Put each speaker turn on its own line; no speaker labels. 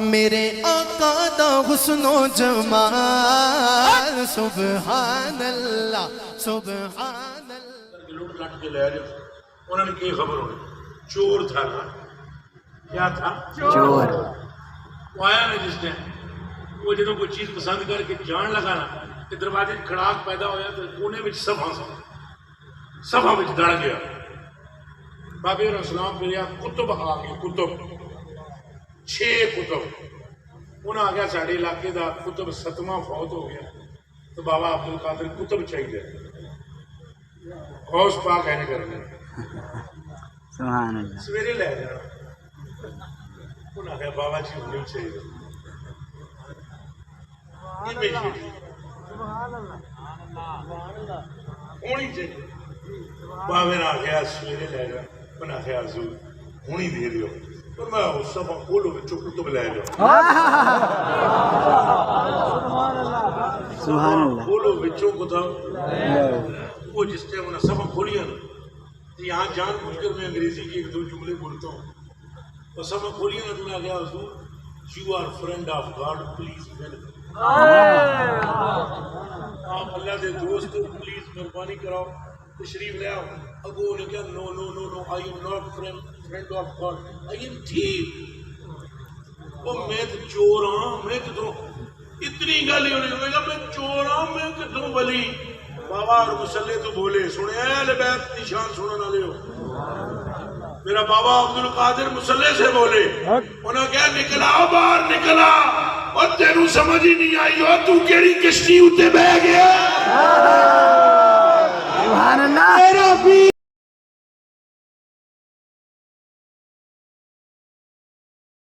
میرے آقا دا حسن و جمال سبحان اللہ سبحان اللہ
لوٹ لٹ کے لے جاؤ انہوں نے کی خبر ہونی چور تھا نا کیا تھا
چور
وہ آیا نا جس نے وہ جدوں کوئی چیز پسند کر کے جان لگا نا کہ دروازے کھڑاک پیدا ہویا تو کونے میں صفحہ میں دڑ گیا بابی علیہ السلام پھر یا کتب آ گئے کتب 6 کتب انہاں آ گیا ساڑھے علاقے دا کتب 7واں فوت ہو گیا تو بابا عبدالقادر کتب چاہیے غوث پاک ہے نہیں کرنے
سبحان اللہ
سویرے لے جانا انہاں آ گیا بابا جی ہونی چاہیے ہونی چاہیے بابے نے آ گیا سویرے لے جا انہاں آ گیا حضور ہونی دے دیو اور میں اس سب کھولو بچوں کتب لے جاؤ
سبحان اللہ
کھولو بچوں کو تھا وہ جس ٹائم انہیں سب کھولیا نا یہاں جان بوجھ کر میں انگریزی کی 1-2 جملے بولتا ہوں اور سب کھولیا نا تو میں آ گیا حضور you are friend of God please welcome آپ اللہ دے دوست پلیز مہربانی کراؤ تشریف لے آؤ اگو نے کہا no no no no I am not friend of God I am thief وہ میں تو چور ہاں میں کدھروں اتنی گل ہی ہونے گا میں چور ہاں میں کدھروں ولی بابا اور مسلح تو بولے سنے اہل بیت نشان سننا لے ہو میرا بابا عبدالقادر مسلح سے بولے انہوں نے کہا نکلا باہر نکلا اور تینوں سمجھ ہی نہیں آئی ہو تو کیڑی کشتی اتے بہ گیا
سبحان اللہ